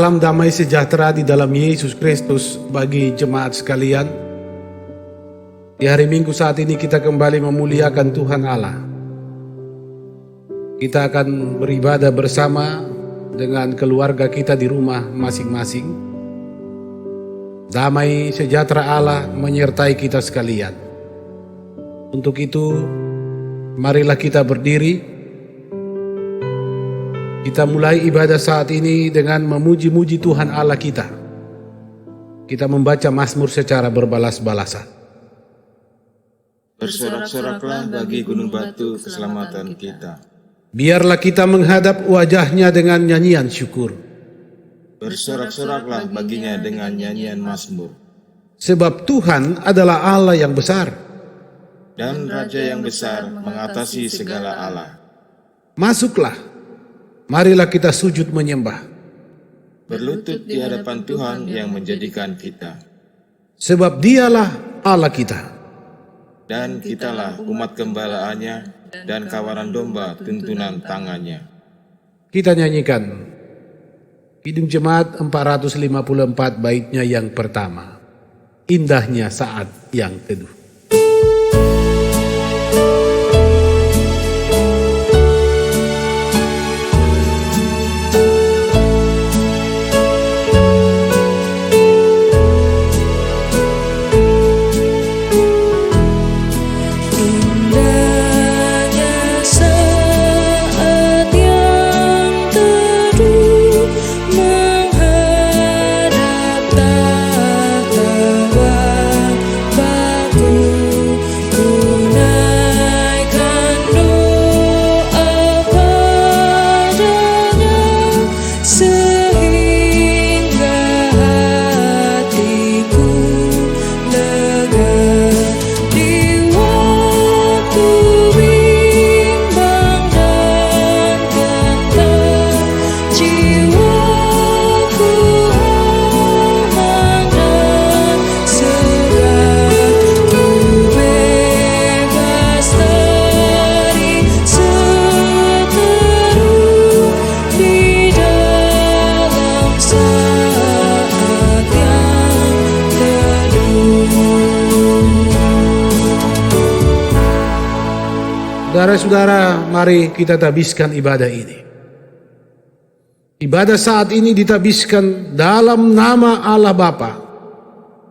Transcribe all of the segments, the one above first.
Salam damai sejahtera di dalam Yesus Kristus bagi jemaat sekalian. Di hari Minggu saat ini kita kembali memuliakan Tuhan Allah. Kita akan beribadah bersama dengan keluarga kita di rumah masing-masing. Damai sejahtera Allah menyertai kita sekalian. Untuk itu, marilah kita berdiri. Kita mulai ibadah saat ini dengan memuji-muji Tuhan Allah kita. Kita membaca Mazmur secara berbalas-balasan. Bersorak-soraklah bagi gunung batu keselamatan kita. Biarlah kita menghadap wajahnya dengan nyanyian syukur. Bersorak-soraklah baginya dengan nyanyian Mazmur. Sebab Tuhan adalah Allah yang besar. Dan Raja yang besar mengatasi segala Allah. Masuklah, marilah kita sujud menyembah. Berlutut di hadapan Tuhan yang menjadikan kita. Sebab dialah Allah kita. Dan kitalah umat gembalaannya dan kawanan domba tuntunan tangannya. Kita nyanyikan Kidung Jemaat 454 baitnya yang pertama. Indahnya saat yang teduh. Saudara-saudara, mari kita tabiskan ibadah ini. Ibadah saat ini ditabiskan dalam nama Allah Bapa,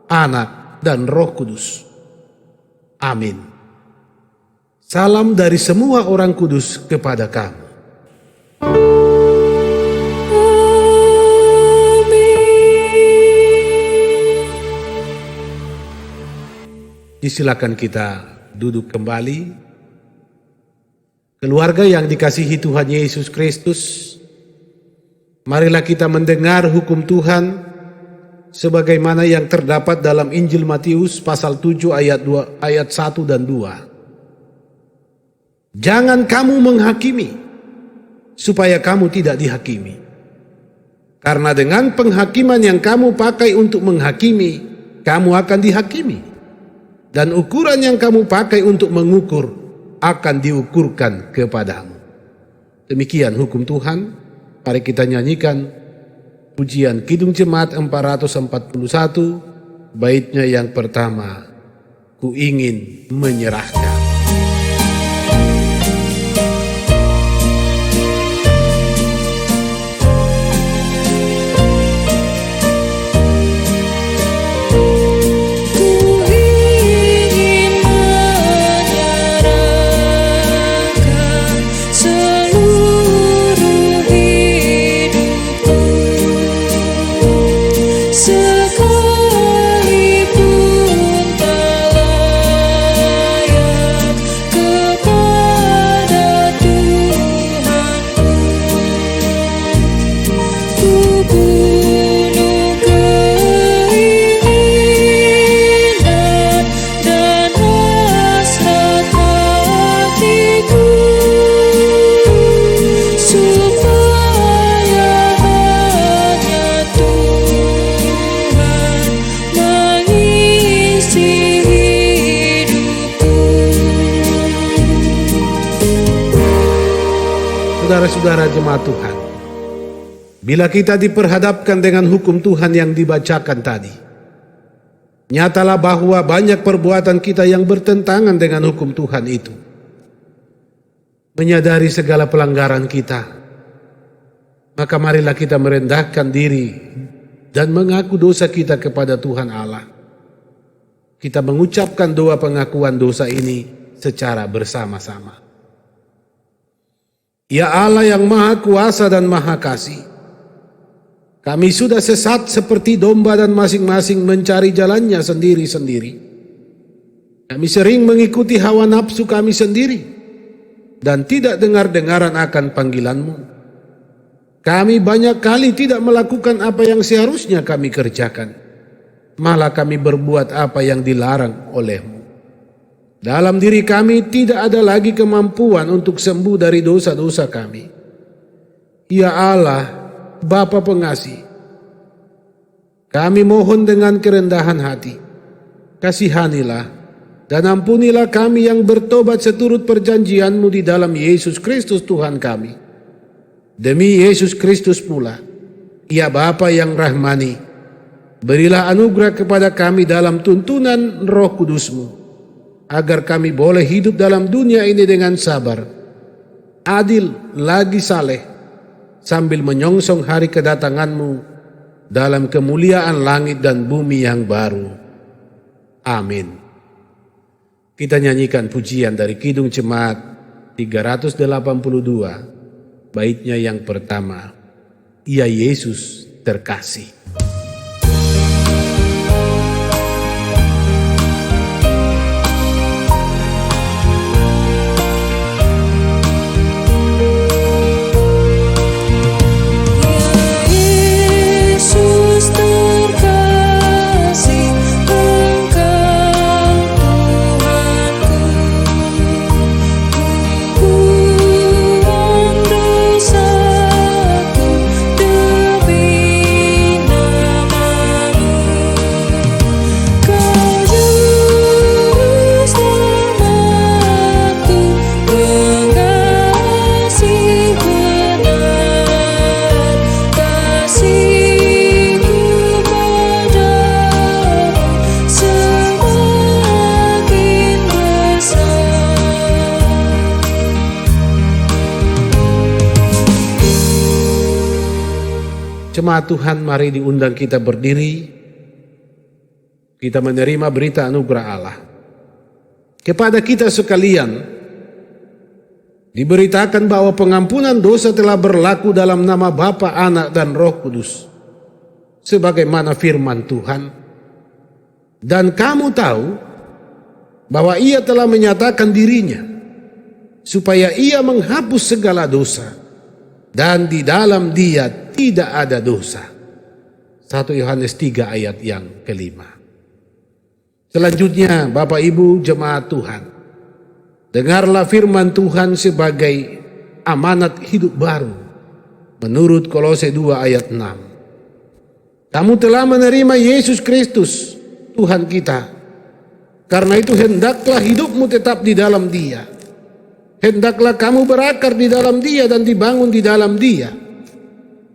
Anak, dan Roh Kudus. Amin. Salam dari semua orang kudus kepada kamu. Silakan kita duduk kembali. Keluarga yang dikasihi Tuhan Yesus Kristus, marilah kita mendengar hukum Tuhan sebagaimana yang terdapat dalam Injil Matius pasal 7 ayat 1 dan 2. Jangan kamu menghakimi, supaya kamu tidak dihakimi. Karena dengan penghakiman yang kamu pakai untuk menghakimi, kamu akan dihakimi. Dan ukuran yang kamu pakai untuk mengukur akan diukurkan kepadamu. Demikian hukum Tuhan. Mari kita nyanyikan pujian Kidung Jemaat 441 baitnya yang pertama. Ku ingin menyerahkan. Saudara-saudara jemaat Tuhan, Bila kita diperhadapkan dengan hukum Tuhan yang dibacakan tadi, nyatalah bahwa banyak perbuatan kita yang bertentangan dengan hukum Tuhan itu. Menyadari segala pelanggaran kita, maka marilah kita merendahkan diri dan mengaku dosa kita kepada Tuhan Allah. Kita mengucapkan doa pengakuan dosa ini secara bersama-sama. Ya Allah yang Maha Kuasa dan Maha Kasih, kami sudah sesat seperti domba dan masing-masing mencari jalannya sendiri-sendiri. Kami sering mengikuti hawa nafsu kami sendiri dan tidak dengar-dengaran akan panggilan-Mu. Kami banyak kali tidak melakukan apa yang seharusnya kami kerjakan. Malah kami berbuat apa yang dilarang oleh-Mu. Dalam diri kami tidak ada lagi kemampuan untuk sembuh dari dosa-dosa kami. Ya Allah, Bapa pengasih, kami mohon dengan kerendahan hati, kasihanilah dan ampunilah kami yang bertobat seturut perjanjian-Mu di dalam Yesus Kristus Tuhan kami. Demi Yesus Kristus pula, ya Bapa yang rahmani, berilah anugerah kepada kami dalam tuntunan Roh Kudus-Mu, agar kami boleh hidup dalam dunia ini dengan sabar, adil lagi saleh, sambil menyongsong hari kedatangan-Mu dalam kemuliaan langit dan bumi yang baru. Amin. Kita nyanyikan pujian dari Kidung Jemaat 382, baitnya yang pertama, Ya Yesus terkasih. Jemaat Tuhan, mari diundang kita berdiri. Kita menerima berita anugerah Allah. Kepada kita sekalian diberitakan bahwa pengampunan dosa telah berlaku dalam nama Bapa, Anak, dan Roh Kudus, sebagaimana firman Tuhan. Dan kamu tahu bahwa Ia telah menyatakan dirinya supaya Ia menghapus segala dosa, dan di dalam Dia tidak ada dosa. 1 Yohanes 3 ayat yang kelima. Selanjutnya, Bapak Ibu jemaat Tuhan, dengarlah firman Tuhan sebagai amanat hidup baru menurut Kolose 2 ayat 6. Kamu telah menerima Yesus Kristus Tuhan kita, karena itu hendaklah hidupmu tetap di dalam Dia. Hendaklah kamu berakar di dalam Dia dan dibangun di dalam Dia.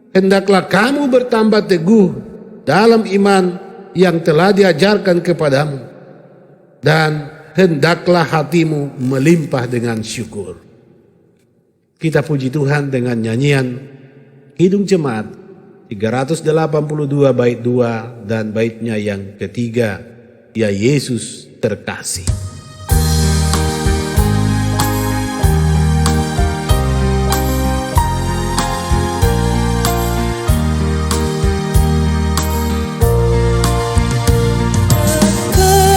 Hendaklah kamu bertambah teguh dalam iman yang telah diajarkan kepadamu, dan hendaklah hatimu melimpah dengan syukur. Kita puji Tuhan dengan nyanyian Kidung Jemaat 382 bait 2 dan baitnya yang ketiga, Ya Yesus terkasih. Dengan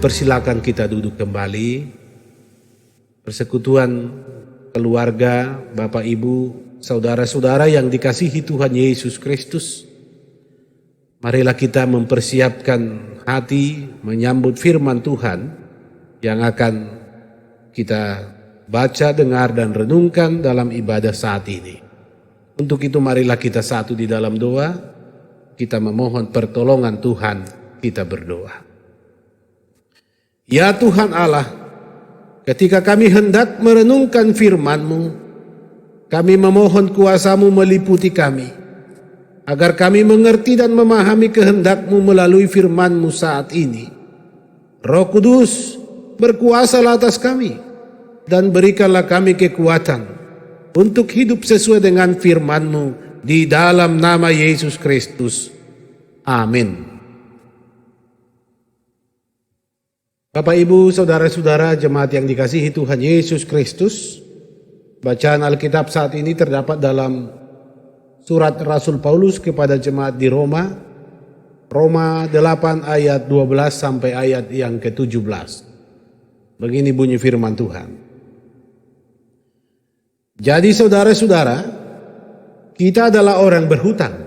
Persilakan kita duduk kembali. Persekutuan keluarga, Bapak Ibu, saudara-saudara yang dikasihi Tuhan Yesus Kristus, marilah kita mempersiapkan hati menyambut firman Tuhan yang akan kita baca, dengar, dan renungkan dalam ibadah saat ini. Untuk itu marilah kita satu di dalam doa, kita memohon pertolongan Tuhan, kita berdoa. Ya Tuhan Allah, ketika kami hendak merenungkan firman-Mu, kami memohon kuasa-Mu meliputi kami, agar kami mengerti dan memahami kehendak-Mu melalui firman-Mu saat ini. Roh Kudus, berkuasalah atas kami, dan berikanlah kami kekuatan untuk hidup sesuai dengan firman-Mu, di dalam nama Yesus Kristus. Amin. Bapak, Ibu, saudara-saudara, jemaat yang dikasihi Tuhan Yesus Kristus, bacaan Alkitab saat ini terdapat dalam surat Rasul Paulus kepada jemaat di Roma, Roma 8 ayat 12 sampai ayat yang ke-17. Begini bunyi firman Tuhan. Jadi saudara-saudara, kita adalah orang berhutang,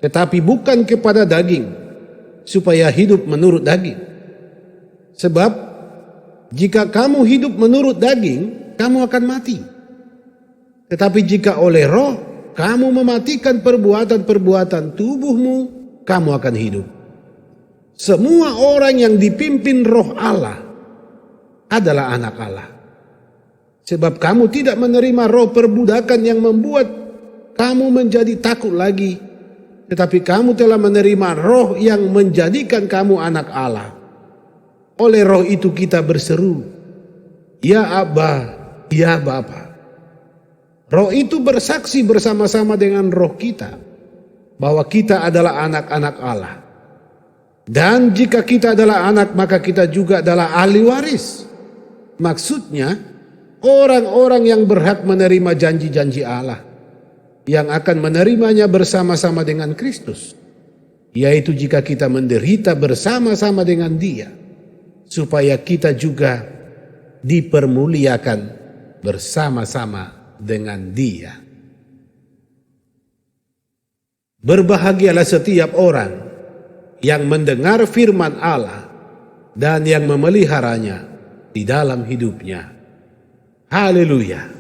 tetapi bukan kepada daging, supaya hidup menurut daging. Sebab jika kamu hidup menurut daging, kamu akan mati. Tetapi jika oleh roh kamu mematikan perbuatan-perbuatan tubuhmu, kamu akan hidup. Semua orang yang dipimpin roh Allah adalah anak Allah. Sebab kamu tidak menerima roh perbudakan yang membuat kamu menjadi takut lagi, tetapi kamu telah menerima roh yang menjadikan kamu anak Allah. Oleh roh itu kita berseru, Ya Abba, Ya Bapa. Roh itu bersaksi bersama-sama dengan roh kita bahwa kita adalah anak-anak Allah. Dan jika kita adalah anak, maka kita juga adalah ahli waris. Maksudnya, orang-orang yang berhak menerima janji-janji Allah, yang akan menerimanya bersama-sama dengan Kristus, yaitu jika kita menderita bersama-sama dengan Dia, supaya kita juga dipermuliakan bersama-sama dengan Dia. Berbahagialah setiap orang yang mendengar firman Allah dan yang memeliharanya di dalam hidupnya. Haleluya.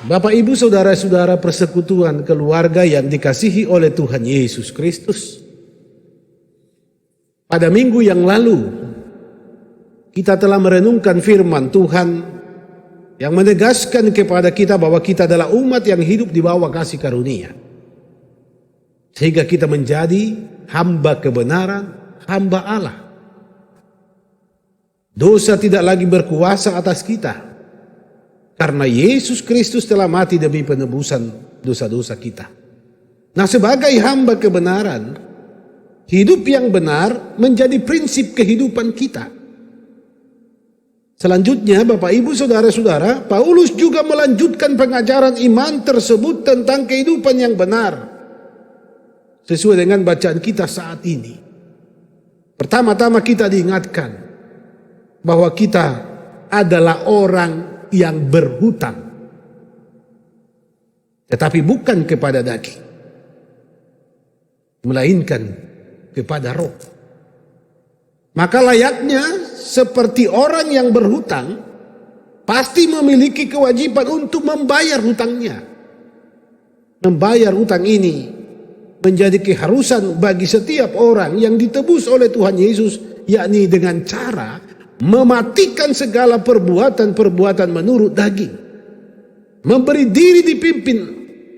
Bapak, Ibu, saudara-saudara, persekutuan keluarga yang dikasihi oleh Tuhan Yesus Kristus. Pada minggu yang lalu, kita telah merenungkan firman Tuhan yang menegaskan kepada kita bahwa kita adalah umat yang hidup di bawah kasih karunia. Sehingga kita menjadi hamba kebenaran, hamba Allah. Dosa tidak lagi berkuasa atas kita, karena Yesus Kristus telah mati demi penebusan dosa-dosa kita. Nah, sebagai hamba kebenaran, hidup yang benar menjadi prinsip kehidupan kita. Selanjutnya, Bapak, Ibu, saudara-saudara, Paulus juga melanjutkan pengajaran iman tersebut tentang kehidupan yang benar, sesuai dengan bacaan kita saat ini. Pertama-tama kita diingatkan bahwa kita adalah orang yang berhutang, tetapi bukan kepada daging, melainkan kepada roh. Maka layaknya seperti orang yang berhutang, pasti memiliki kewajiban untuk membayar hutangnya. Membayar hutang ini menjadi keharusan bagi setiap orang yang ditebus oleh Tuhan Yesus, yakni dengan cara mematikan segala perbuatan-perbuatan menurut daging, memberi diri dipimpin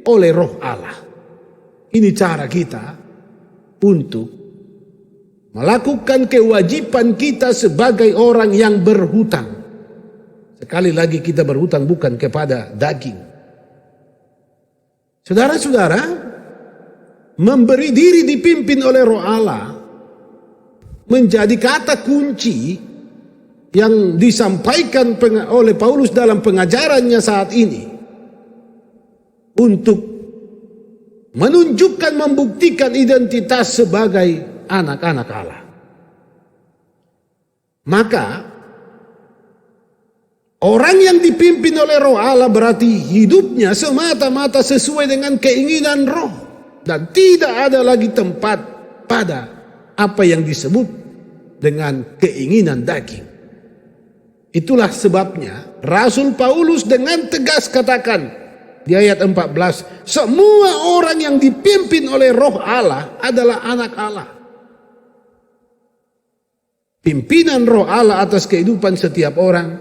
oleh roh Allah. Ini cara kita untuk melakukan kewajiban kita sebagai orang yang berhutang. Sekali lagi, kita berhutang bukan kepada daging. Saudara-saudara, memberi diri dipimpin oleh Roh Allah menjadi kata kunci yang disampaikan oleh Paulus dalam pengajarannya saat ini untuk menunjukkan, membuktikan identitas sebagai anak-anak Allah. Maka orang yang dipimpin oleh Roh Allah berarti hidupnya semata-mata sesuai dengan keinginan Roh dan tidak ada lagi tempat pada apa yang disebut dengan keinginan daging. Itulah sebabnya Rasul Paulus dengan tegas katakan di ayat 14, semua orang yang dipimpin oleh Roh Allah adalah anak Allah. Pimpinan Roh Allah atas kehidupan setiap orang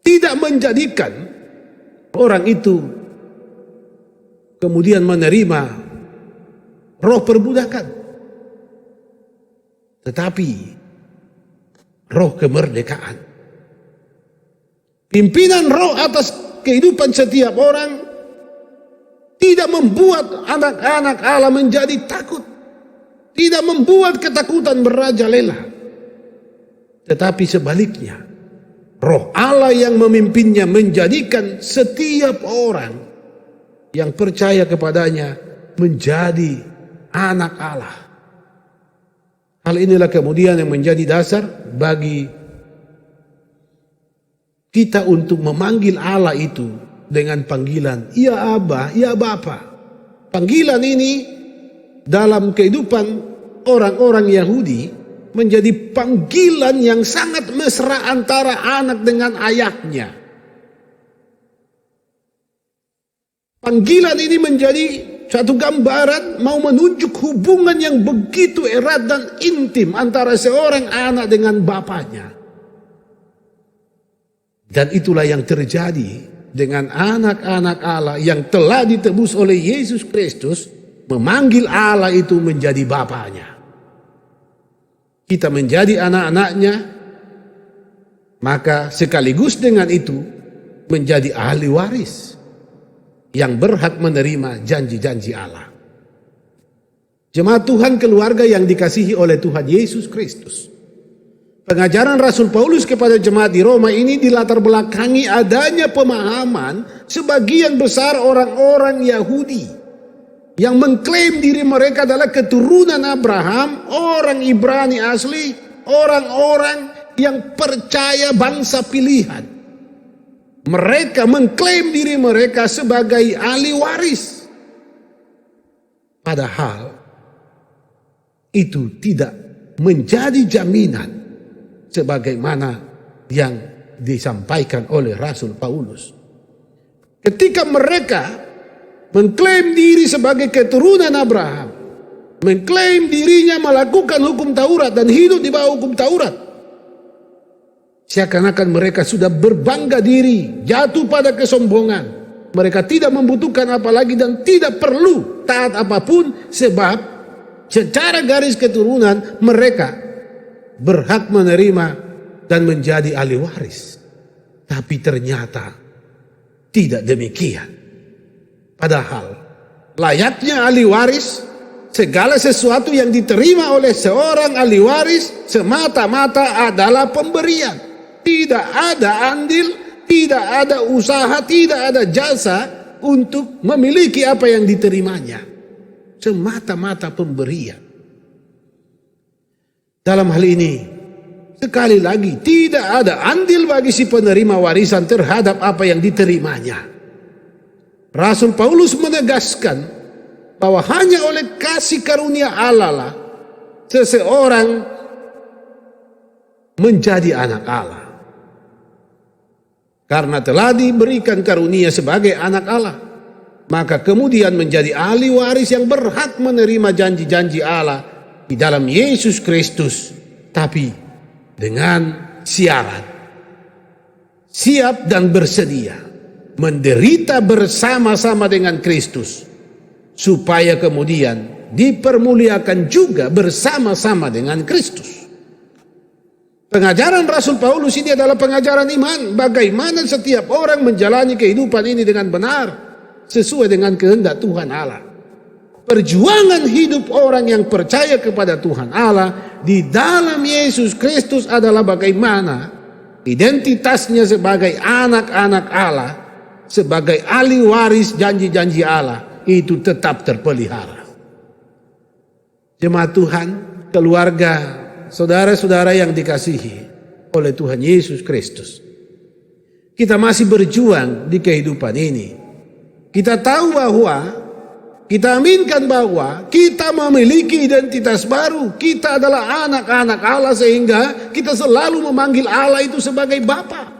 tidak menjadikan orang itu kemudian menerima roh perbudakan, tetapi roh kemerdekaan. Pimpinan roh atas kehidupan setiap orang tidak membuat anak-anak Allah menjadi takut, tidak membuat ketakutan merajalela, tetapi sebaliknya Roh Allah yang memimpinnya menjadikan setiap orang yang percaya kepadanya menjadi anak Allah. Hal inilah kemudian yang menjadi dasar bagi kita untuk memanggil Allah itu dengan panggilan ya Aba, ya Bapa. Panggilan ini dalam kehidupan orang-orang Yahudi menjadi panggilan yang sangat mesra antara anak dengan ayahnya. Panggilan ini menjadi satu gambaran mau menunjuk hubungan yang begitu erat dan intim antara seorang anak dengan bapaknya. Dan itulah yang terjadi dengan anak-anak Allah yang telah ditebus oleh Yesus Kristus, memanggil Allah itu menjadi bapaknya. Kita menjadi anak-anaknya, maka sekaligus dengan itu menjadi ahli waris yang berhak menerima janji-janji Allah. Jemaat Tuhan, keluarga yang dikasihi oleh Tuhan Yesus Kristus, pengajaran Rasul Paulus kepada jemaat di Roma ini dilatar belakangi adanya pemahaman sebagian besar orang-orang Yahudi yang mengklaim diri mereka adalah keturunan Abraham, orang Ibrani asli, orang-orang yang percaya bangsa pilihan. Mereka mengklaim diri mereka sebagai ahli waris. Padahal itu tidak menjadi jaminan sebagaimana yang disampaikan oleh Rasul Paulus. Ketika mereka mengklaim diri sebagai keturunan Abraham, mengklaim dirinya melakukan hukum Taurat dan hidup di bawah hukum Taurat, seakan-akan mereka sudah berbangga diri, jatuh pada kesombongan. Mereka tidak membutuhkan apalagi dan tidak perlu taat apapun, sebab secara garis keturunan mereka berhak menerima dan menjadi ahli waris. Tapi ternyata tidak demikian. Padahal layaknya ahli waris, segala sesuatu yang diterima oleh seorang ahli waris semata-mata adalah pemberian. Tidak ada andil, tidak ada usaha, tidak ada jasa untuk memiliki apa yang diterimanya. Semata-mata pemberian. Dalam hal ini, sekali lagi, tidak ada andil bagi si penerima warisan terhadap apa yang diterimanya. Rasul Paulus menegaskan bahwa hanya oleh kasih karunia Allah lah seseorang menjadi anak Allah. Karena telah diberikan karunia sebagai anak Allah, maka kemudian menjadi ahli waris yang berhak menerima janji-janji Allah di dalam Yesus Kristus, tapi dengan syarat siap dan bersedia menderita bersama-sama dengan Kristus, supaya kemudian dipermuliakan juga bersama-sama dengan Kristus. Pengajaran Rasul Paulus ini adalah pengajaran iman, bagaimana setiap orang menjalani kehidupan ini dengan benar sesuai dengan kehendak Tuhan Allah. perjuangan hidup orang yang percaya kepada Tuhan Allah di dalam Yesus Kristus adalah bagaimana identitasnya sebagai anak-anak Allah, sebagai ahli waris janji-janji Allah, itu tetap terpelihara. Jemaat Tuhan, keluarga, saudara-saudara yang dikasihi oleh Tuhan Yesus Kristus, kita masih berjuang di kehidupan ini. Kita tahu bahwa, kita aminkan bahwa kita memiliki identitas baru. Kita adalah anak-anak Allah, sehingga kita selalu memanggil Allah itu sebagai Bapa.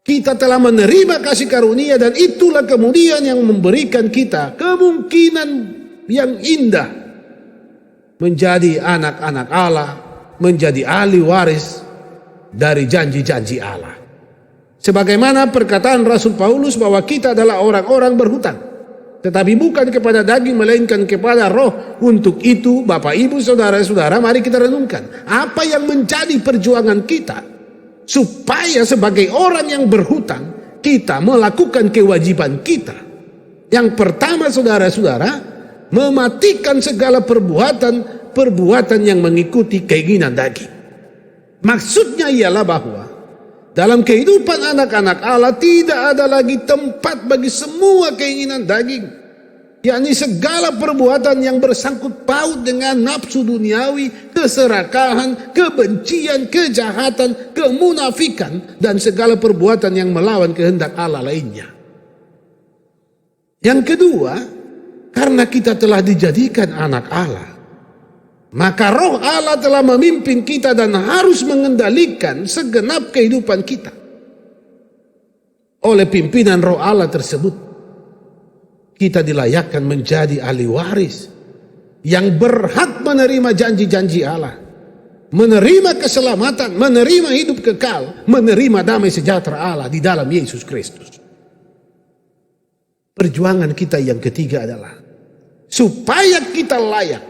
Kita telah menerima kasih karunia, dan itulah kemudian yang memberikan kita kemungkinan yang indah menjadi anak-anak Allah, menjadi ahli waris dari janji-janji Allah. Sebagaimana perkataan Rasul Paulus bahwa kita adalah orang-orang berhutang, tetapi bukan kepada daging melainkan kepada roh. Untuk itu Bapak Ibu Saudara-saudara, mari kita renungkan apa yang menjadi perjuangan kita supaya sebagai orang yang berhutang kita melakukan kewajiban kita. Yang pertama, saudara-saudara, mematikan segala perbuatan yang mengikuti keinginan daging. Maksudnya ialah bahwa dalam kehidupan anak-anak Allah tidak ada lagi tempat bagi semua keinginan daging, yakni segala perbuatan yang bersangkut paut dengan nafsu duniawi, keserakahan, kebencian, kejahatan, kemunafikan, dan segala perbuatan yang melawan kehendak Allah lainnya. Yang kedua, karena kita telah dijadikan anak Allah, maka roh Allah telah memimpin kita dan harus mengendalikan segenap kehidupan kita. Oleh pimpinan roh Allah tersebut, kita dilayakkan menjadi ahli waris yang berhak menerima janji-janji Allah, menerima keselamatan, menerima hidup kekal, menerima damai sejahtera Allah di dalam Yesus Kristus. Perjuangan kita yang ketiga adalah supaya kita layak,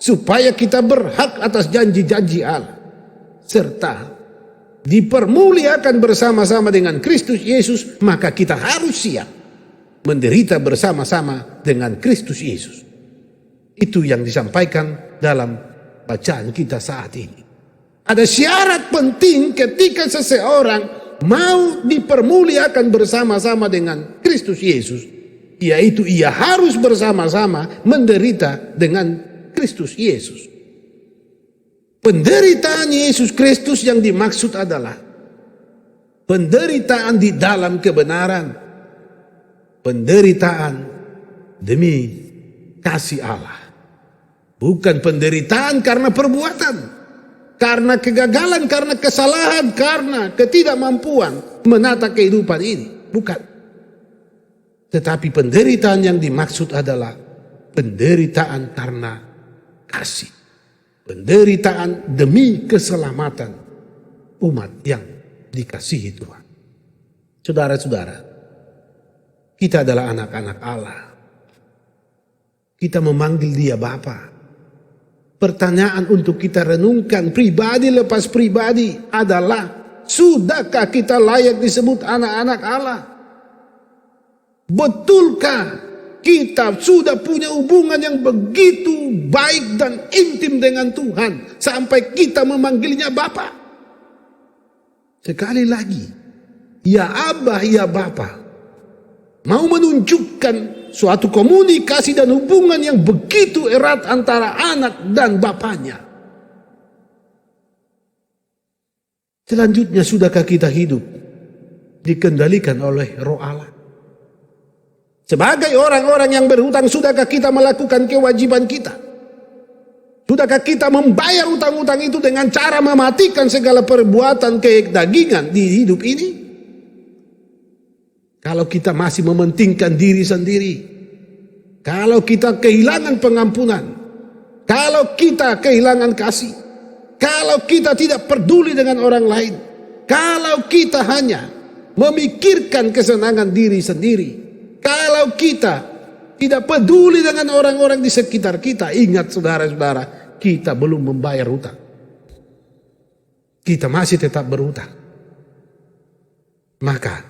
supaya kita berhak atas janji-janji Allah, serta dipermuliakan bersama-sama dengan Kristus Yesus, maka kita harus siap menderita bersama-sama dengan Kristus Yesus. Itu yang disampaikan dalam bacaan kita saat ini. Ada syarat penting ketika seseorang mau dipermuliakan bersama-sama dengan Kristus Yesus, yaitu ia harus bersama-sama menderita dengan Kristus Yesus. Penderitaan Yesus Kristus yang dimaksud adalah penderitaan di dalam kebenaran, penderitaan demi kasih Allah. Bukan penderitaan karena perbuatan, karena kegagalan, karena kesalahan, karena ketidakmampuan menata kehidupan ini. Bukan. Tetapi penderitaan yang dimaksud adalah penderitaan karena kasih, penderitaan demi keselamatan umat yang dikasihi Tuhan. Saudara-saudara, kita adalah anak-anak Allah. Kita memanggil Dia Bapa. Pertanyaan untuk kita renungkan pribadi lepas pribadi adalah, sudahkah kita layak disebut anak-anak Allah? Betulkah kita sudah punya hubungan yang begitu baik dan intim dengan Tuhan sampai kita memanggilnya Bapa? Sekali lagi, ya Abah, ya Bapa, mau menunjukkan suatu komunikasi dan hubungan yang begitu erat antara anak dan bapaknya. Selanjutnya, sudahkah kita hidup dikendalikan oleh Roh Allah? Sebagai orang-orang yang berhutang, sudahkah kita melakukan kewajiban kita? Sudahkah kita membayar utang-utang itu dengan cara mematikan segala perbuatan kedagingan di hidup ini? Kalau kita masih mementingkan diri sendiri, kalau kita kehilangan pengampunan, kalau kita kehilangan kasih, kalau kita tidak peduli dengan orang lain, kalau kita hanya memikirkan kesenangan diri sendiri, kalau kita tidak peduli dengan orang-orang di sekitar kita, ingat saudara-saudara, kita belum membayar hutang. Kita masih tetap berhutang. Maka,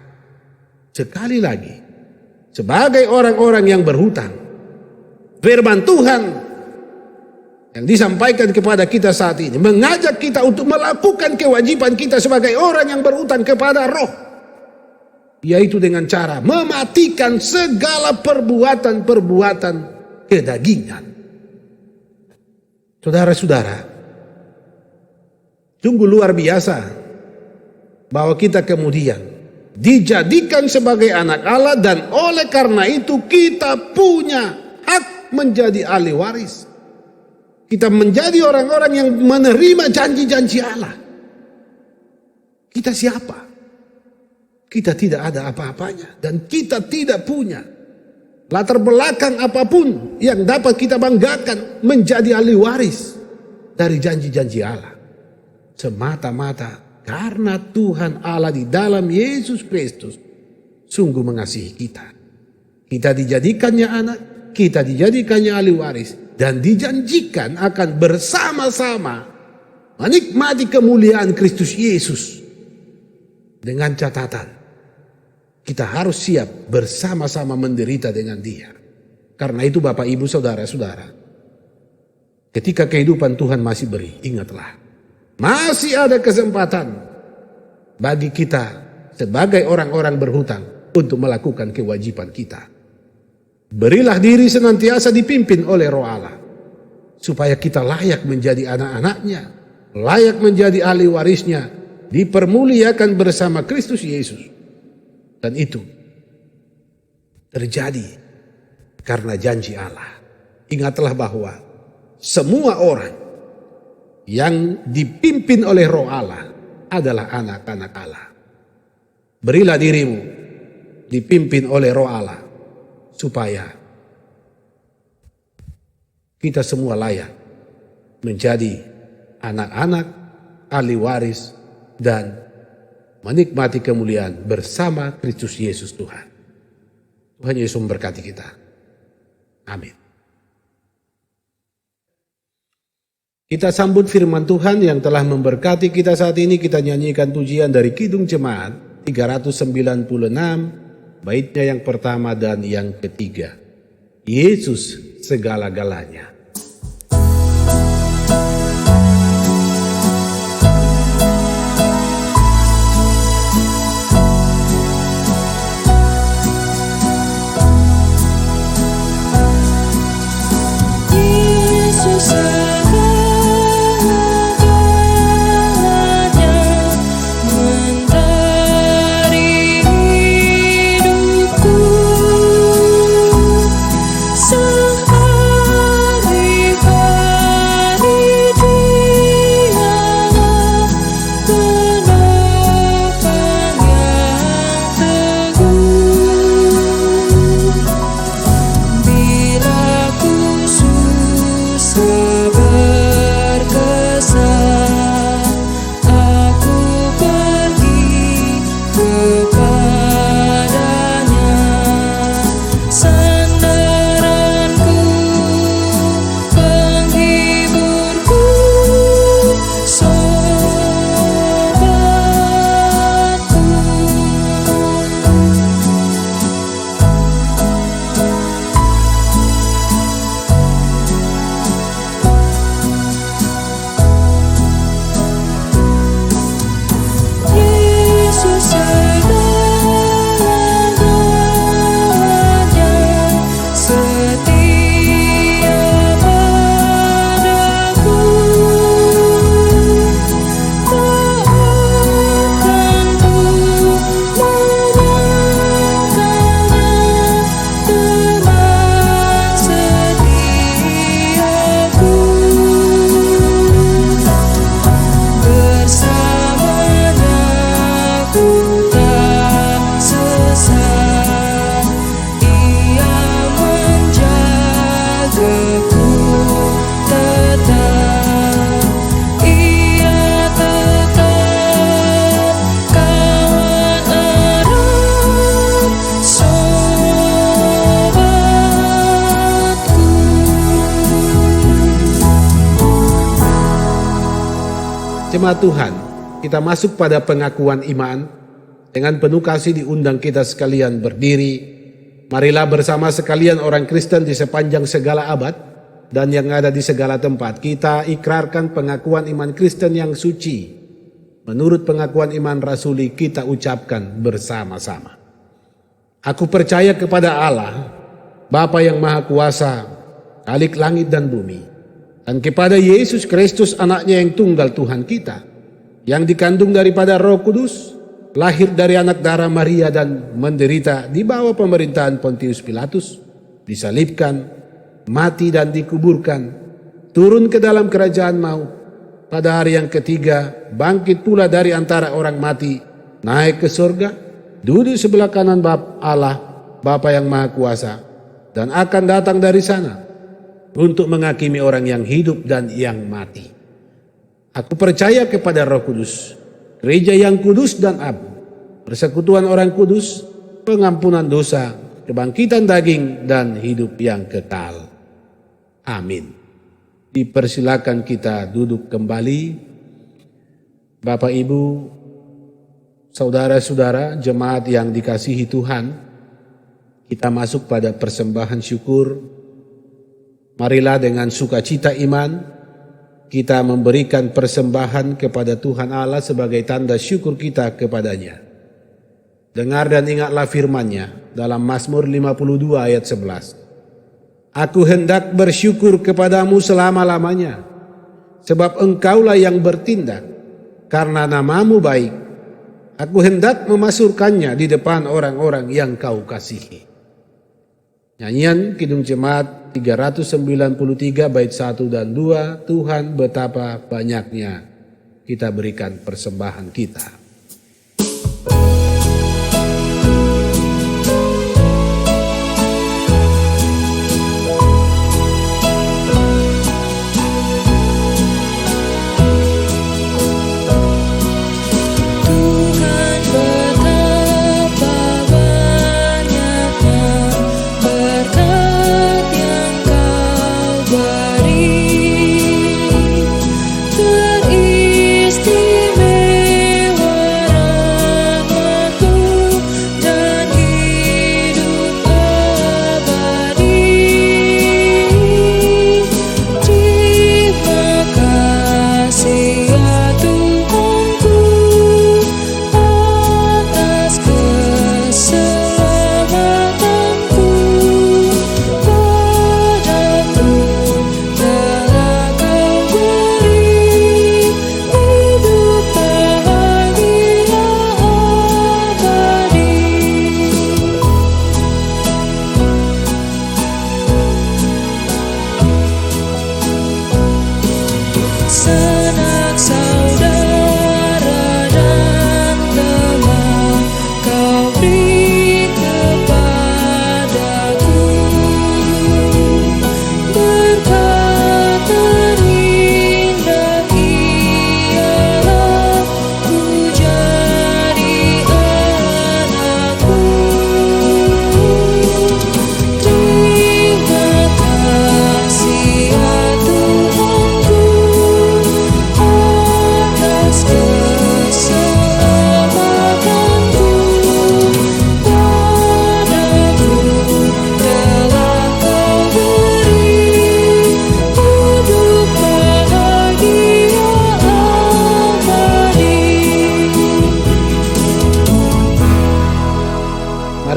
sekali lagi, sebagai orang-orang yang berhutang. Firman Tuhan yang disampaikan kepada kita saat ini mengajak kita untuk melakukan kewajiban kita sebagai orang yang berhutang kepada roh, yaitu dengan cara mematikan segala perbuatan-perbuatan kedagingan. Saudara-saudara, sungguh luar biasa bahwa kita kemudian dijadikan sebagai anak Allah, dan oleh karena itu kita punya hak menjadi ahli waris. Kita menjadi orang-orang yang menerima janji-janji Allah. Kita siapa? Kita tidak ada apa-apanya, dan kita tidak punya latar belakang apapun yang dapat kita banggakan menjadi ahli waris dari janji-janji Allah. Semata-mata karena Tuhan Allah di dalam Yesus Kristus sungguh mengasihi kita. Kita dijadikannya anak, kita dijadikannya ahli waris, dan dijanjikan akan bersama-sama menikmati kemuliaan Kristus Yesus. Dengan catatan, kita harus siap bersama-sama menderita dengan Dia. Karena itu Bapak Ibu Saudara-saudara, ketika kehidupan Tuhan masih beri, ingatlah, masih ada kesempatan bagi kita sebagai orang-orang berhutang untuk melakukan kewajiban kita. Berilah diri senantiasa dipimpin oleh Roh Allah, supaya kita layak menjadi anak-anaknya, layak menjadi ahli warisnya, dipermuliakan bersama Kristus Yesus. Dan itu terjadi karena janji Allah. Ingatlah bahwa semua orang yang dipimpin oleh Roh Allah adalah anak-anak Allah. Berilah dirimu dipimpin oleh Roh Allah, supaya kita semua layak menjadi anak-anak ahli waris dan menikmati kemuliaan bersama Kristus Yesus Tuhan. Tuhan Yesus memberkati kita. Amin. Kita sambut firman Tuhan yang telah memberkati kita saat ini. Kita nyanyikan pujian dari Kidung Jemaat 396, baitnya yang pertama dan yang ketiga. Yesus segala-galanya. Jemaat Tuhan, kita masuk pada pengakuan iman. Dengan penuh kasih diundang kita sekalian berdiri Marilah bersama sekalian orang Kristen di sepanjang segala abad dan yang ada di segala tempat, kita ikrarkan pengakuan iman Kristen yang suci. Menurut pengakuan iman rasuli, kita ucapkan bersama-sama. Aku percaya kepada Allah, Bapa yang Maha Kuasa, Khalik langit dan bumi, dan kepada Yesus Kristus anaknya yang tunggal Tuhan kita, yang dikandung daripada Roh Kudus, lahir dari anak darah Maria dan menderita di bawah pemerintahan Pontius Pilatus, disalibkan, mati dan dikuburkan, turun ke dalam kerajaan maut, pada hari yang ketiga bangkit pula dari antara orang mati, naik ke surga, duduk sebelah kanan Allah, Bapa yang Maha Kuasa, dan akan datang dari sana untuk menghakimi orang yang hidup dan yang mati. Aku percaya kepada Roh Kudus, gereja yang kudus dan abu, persekutuan orang kudus, pengampunan dosa, kebangkitan daging, dan hidup yang kekal. Amin. Dipersilakan kita duduk kembali. Bapak, Ibu, saudara-saudara, jemaat yang dikasihi Tuhan, kita masuk pada persembahan syukur. Marilah dengan sukacita iman kita memberikan persembahan kepada Tuhan Allah sebagai tanda syukur kita kepadanya. Dengar dan ingatlah firman-Nya dalam Mazmur 52 ayat 11. Aku hendak bersyukur kepadamu selama-lamanya, sebab Engkaulah yang bertindak, karena namamu baik. Aku hendak memasurkannya di depan orang-orang yang Kau kasihi. Nyanyian Kidung Jemaat 393 bait 1 dan 2, Tuhan betapa banyaknya, kita berikan persembahan kita.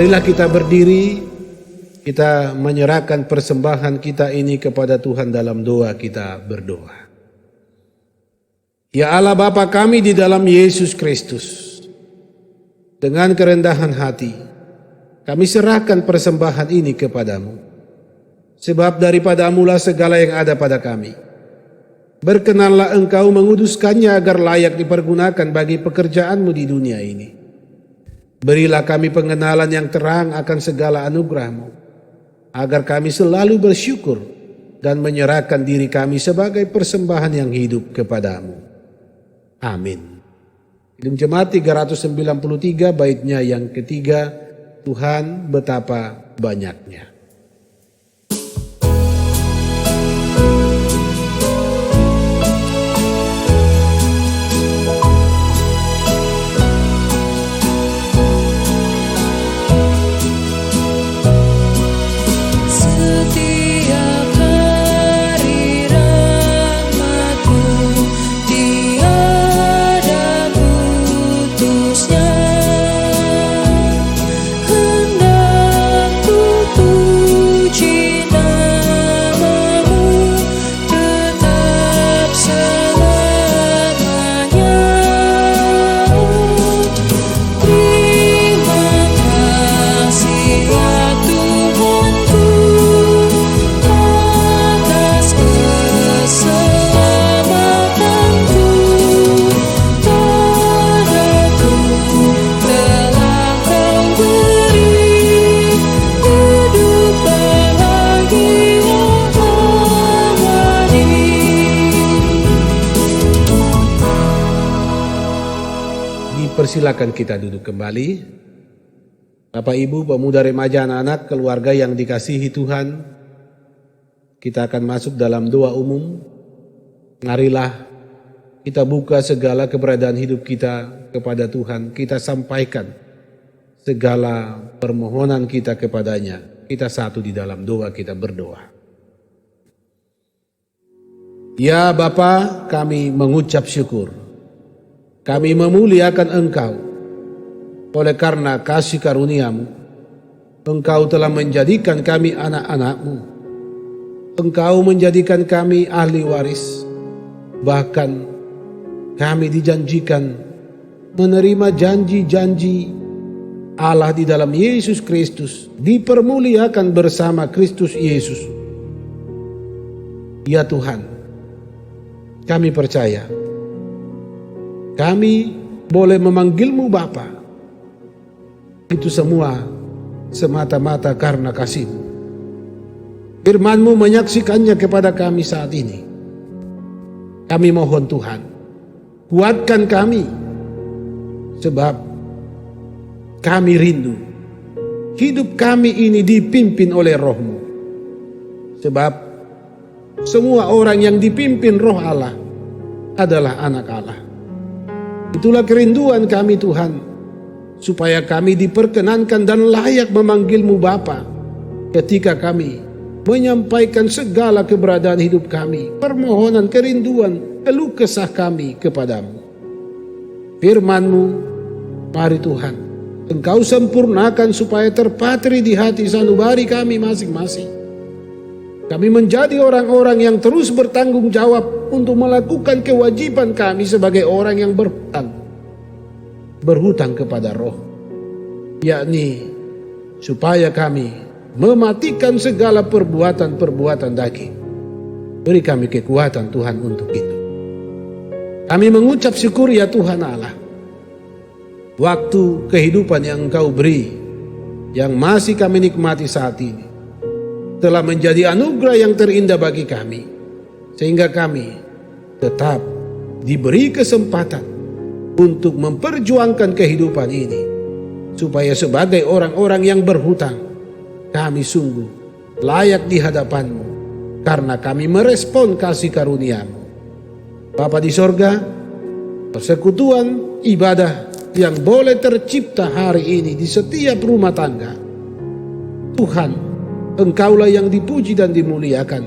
Marilah kita berdiri, kita menyerahkan persembahan kita ini kepada Tuhan dalam doa. Kita berdoa. Ya Allah Bapa kami di dalam Yesus Kristus, dengan kerendahan hati kami serahkan persembahan ini kepadamu, sebab daripadamulah segala yang ada pada kami. Berkenanlah Engkau menguduskannya agar layak dipergunakan bagi pekerjaanmu di dunia ini. Berilah kami pengenalan yang terang akan segala anugerah-Mu, agar kami selalu bersyukur dan menyerahkan diri kami sebagai persembahan yang hidup kepadamu. Amin. Kidung Jemaat 393 baitnya yang ketiga, Tuhan betapa banyaknya. Persilakan kita duduk kembali. Bapak, Ibu, pemuda, remaja, anak-anak, keluarga yang dikasihi Tuhan, kita akan masuk dalam doa umum. Marilah kita buka segala keberadaan hidup kita kepada Tuhan. Kita sampaikan segala permohonan kita kepadanya. Kita satu di dalam doa, kita berdoa. Ya Bapa, kami mengucap syukur. Kami memuliakan Engkau. Oleh karena kasih karunia-Mu, Engkau telah menjadikan kami anak-anak-Mu. Engkau menjadikan kami ahli waris. Bahkan kami dijanjikan menerima janji-janji Allah di dalam Yesus Kristus, dipermuliakan bersama Kristus Yesus. Ya Tuhan, kami percaya kami boleh memanggil-Mu Bapa. Itu semua semata-mata karena kasih-Mu. Firman-Mu menyaksikannya kepada kami saat ini. Kami mohon Tuhan, kuatkan kami, sebab kami rindu hidup kami ini dipimpin oleh Roh-Mu. Sebab semua orang yang dipimpin Roh Allah adalah anak Allah. Itulah kerinduan kami Tuhan, supaya kami diperkenankan dan layak memanggil-Mu Bapa ketika kami menyampaikan segala keberadaan hidup kami, permohonan, kerinduan, keluh kesah kami kepadamu. Firman-Mu, mari Tuhan, Engkau sempurnakan supaya terpatri di hati sanubari kami masing-masing. Kami menjadi orang-orang yang terus bertanggung jawab untuk melakukan kewajiban kami sebagai orang yang berhutang kepada Roh, yakni supaya kami mematikan segala perbuatan-perbuatan daging. Beri kami kekuatan Tuhan untuk itu. Kami mengucap syukur ya Tuhan Allah, waktu kehidupan yang Engkau beri, yang masih kami nikmati saat ini, telah menjadi anugerah yang terindah bagi kami, sehingga kami tetap diberi kesempatan untuk memperjuangkan kehidupan ini, supaya sebagai orang-orang yang berhutang, kami sungguh layak di hadapan-Mu, karena kami merespon kasih karunia-Mu. Bapa di sorga, persekutuan ibadah yang boleh tercipta hari ini di setiap rumah tangga, Tuhan, Engkaulah yang dipuji dan dimuliakan,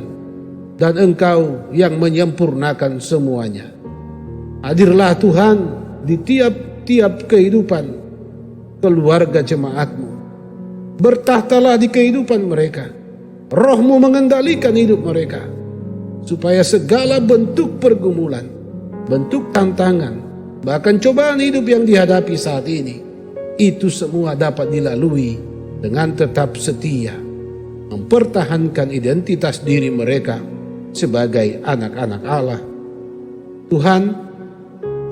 dan Engkau yang menyempurnakan semuanya. Hadirlah Tuhan di tiap-tiap kehidupan keluarga jemaat-Mu. Bertahtalah di kehidupan mereka. Roh-Mu mengendalikan hidup mereka, supaya segala bentuk pergumulan, bentuk tantangan, bahkan cobaan hidup yang dihadapi saat ini, itu semua dapat dilalui dengan tetap setia, mempertahankan identitas diri mereka sebagai anak-anak Allah. Tuhan,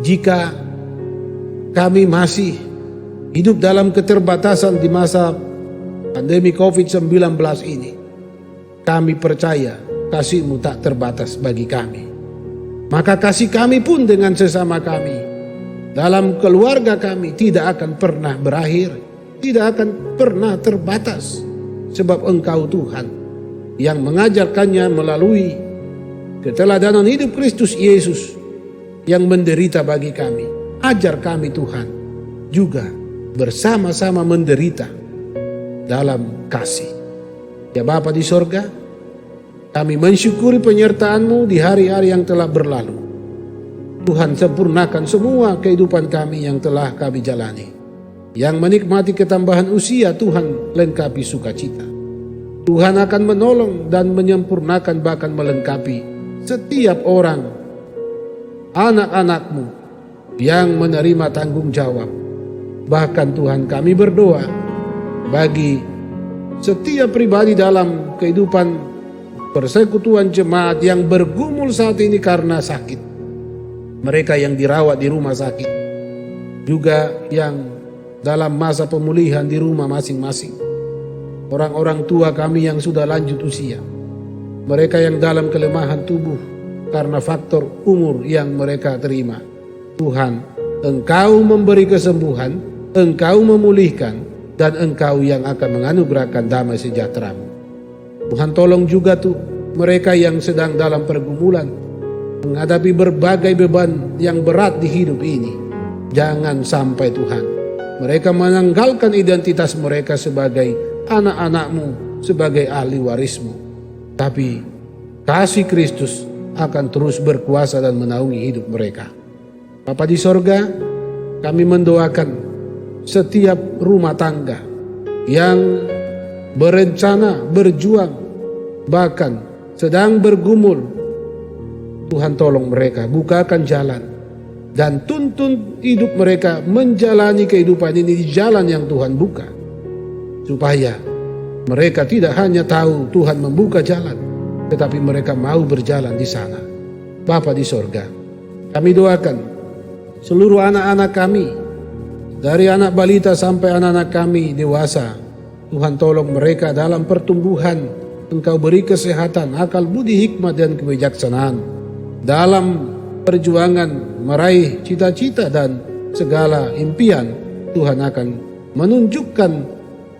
jika kami masih hidup dalam keterbatasan di masa pandemi COVID-19 ini, kami percaya kasih-Mu tak terbatas bagi kami. Maka kasih kami pun dengan sesama kami, dalam keluarga kami, tidak akan pernah berakhir, tidak akan pernah terbatas. Sebab Engkau Tuhan yang mengajarkannya melalui keteladanan hidup Kristus Yesus yang menderita bagi kami. Ajar kami Tuhan juga bersama-sama menderita dalam kasih. Ya Bapa di sorga, kami mensyukuri penyertaan-Mu di hari-hari yang telah berlalu. Tuhan, sempurnakan semua kehidupan kami yang telah kami jalani. Yang menikmati ketambahan usia, Tuhan lengkapi sukacita. Tuhan akan menolong dan menyempurnakan, bahkan melengkapi setiap orang, anak-anak-Mu yang menerima tanggung jawab. Bahkan Tuhan, kami berdoa bagi setiap pribadi dalam kehidupan persekutuan jemaat yang bergumul saat ini karena sakit. Mereka yang dirawat di rumah sakit, juga yang dalam masa pemulihan di rumah masing-masing. Orang-orang tua kami yang sudah lanjut usia, mereka yang dalam kelemahan tubuh karena faktor umur yang mereka terima. Tuhan, Engkau memberi kesembuhan, Engkau memulihkan, dan Engkau yang akan menganugerahkan damai sejahtera-Mu. Tuhan, tolong juga mereka yang sedang dalam pergumulan, menghadapi berbagai beban yang berat di hidup ini. Jangan sampai Tuhan, mereka menanggalkan identitas mereka sebagai anak-anak-Mu, sebagai ahli waris-Mu. Tapi kasih Kristus akan terus berkuasa dan menaungi hidup mereka. Bapa di sorga, kami mendoakan setiap rumah tangga yang berencana, berjuang, bahkan sedang bergumul. Tuhan, tolong mereka, bukakan jalan, dan tuntun hidup mereka menjalani kehidupan ini di jalan yang Tuhan buka. Supaya mereka tidak hanya tahu Tuhan membuka jalan, tetapi mereka mau berjalan di sana. Bapa di sorga, kami doakan seluruh anak-anak kami, dari anak balita sampai anak-anak kami dewasa. Tuhan, tolong mereka dalam pertumbuhan. Engkau beri kesehatan, akal budi, hikmat, dan kebijaksanaan dalam perjuangan meraih cita-cita dan segala impian. Tuhan akan menunjukkan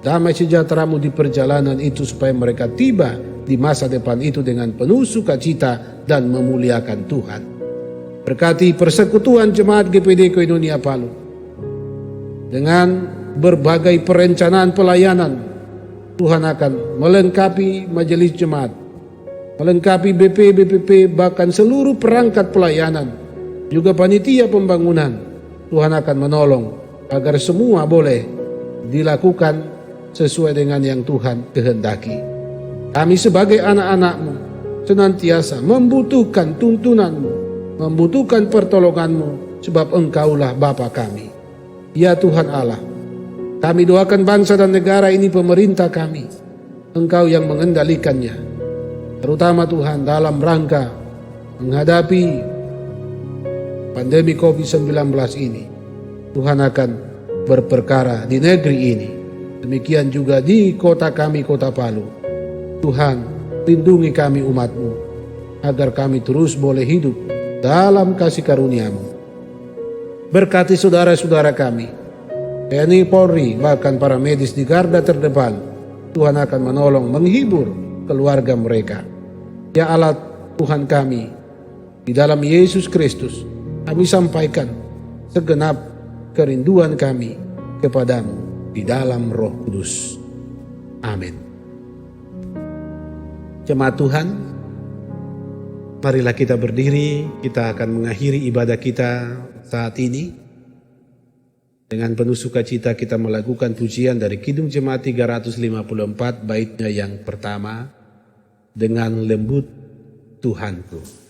damai sejahtera-Mu di perjalanan itu, supaya mereka tiba di masa depan itu dengan penuh sukacita dan memuliakan Tuhan. Berkati persekutuan Jemaat GPD Koinonia Palu dengan berbagai perencanaan pelayanan. Tuhan akan melengkapi majelis jemaat, melengkapi BP, BPP, bahkan seluruh perangkat pelayanan, juga panitia pembangunan. Tuhan akan menolong agar semua boleh dilakukan sesuai dengan yang Tuhan kehendaki. Kami sebagai anak-anak-Mu senantiasa membutuhkan tuntunan-Mu, membutuhkan pertolongan-Mu, sebab Engkaulah Bapa kami. Ya Tuhan Allah, kami doakan bangsa dan negara ini, pemerintah kami, Engkau yang mengendalikannya, terutama Tuhan dalam rangka menghadapi pandemi COVID-19 ini. Tuhan akan berperkara di negeri ini, demikian juga di kota kami, kota Palu. Tuhan, lindungi kami umat-Mu, agar kami terus boleh hidup dalam kasih karunia-Mu. Berkati saudara-saudara kami, TNI, Polri, bahkan para medis di garda terdepan. Tuhan akan menolong, menghibur keluarga mereka. Ya Allah Tuhan kami, di dalam Yesus Kristus kami sampaikan segenap kerinduan kami kepadamu di dalam Roh Kudus. Amin. Jemaat Tuhan, marilah kita berdiri. Kita akan mengakhiri ibadah kita saat ini. Dengan penuh sukacita kita melakukan pujian dari Kidung Jemaat 354, baitnya yang pertama, dengan lembut Tuhanku.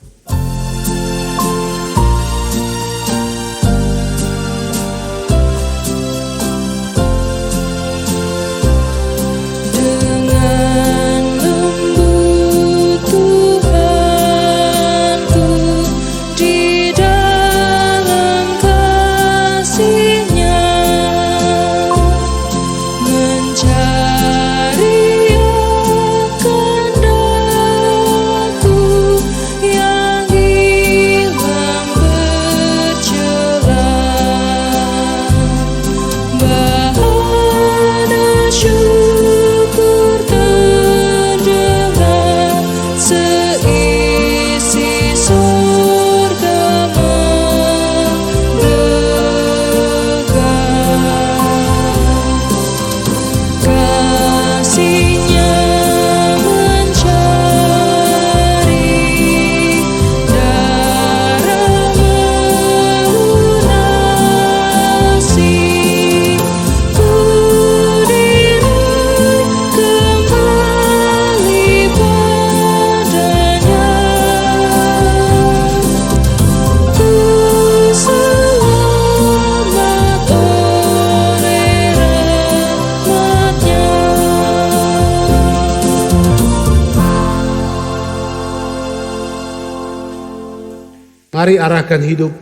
Mari arahkan hidup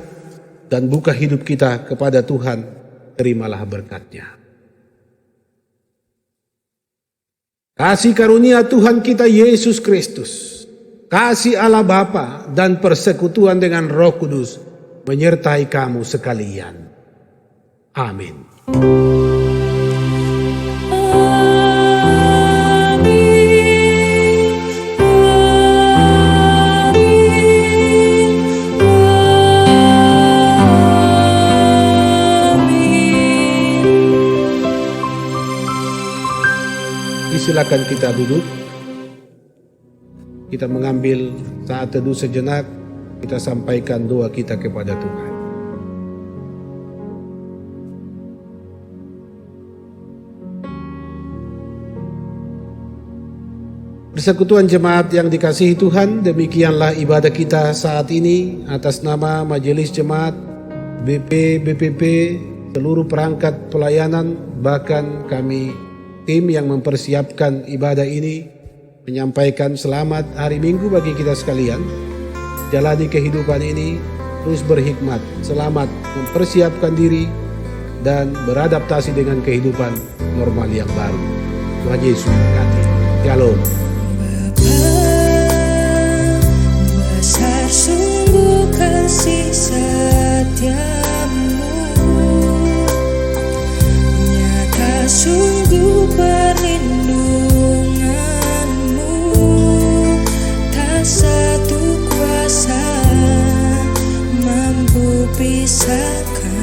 dan buka hidup kita kepada Tuhan, terimalah berkat-Nya. Kasih karunia Tuhan kita Yesus Kristus, kasih Allah Bapa dan persekutuan dengan Roh Kudus menyertai kamu sekalian. Amin. Silakan kita duduk. Kita mengambil saat teduh sejenak. Kita sampaikan doa kita kepada Tuhan. Persekutuan jemaat yang dikasihi Tuhan, demikianlah ibadah kita saat ini atas nama Majelis Jemaat, BP, BPP, seluruh perangkat pelayanan, bahkan kami tim yang mempersiapkan ibadah ini menyampaikan selamat hari Minggu bagi kita sekalian. Jalani kehidupan ini terus berhikmat, selamat mempersiapkan diri dan beradaptasi dengan kehidupan normal yang baru. Tuhan Yesus memberkati. Shalom. Besar sungguh kasih setiamu, nyata sungguh perlindunganmu, tak satu kuasa mampu pisahkan.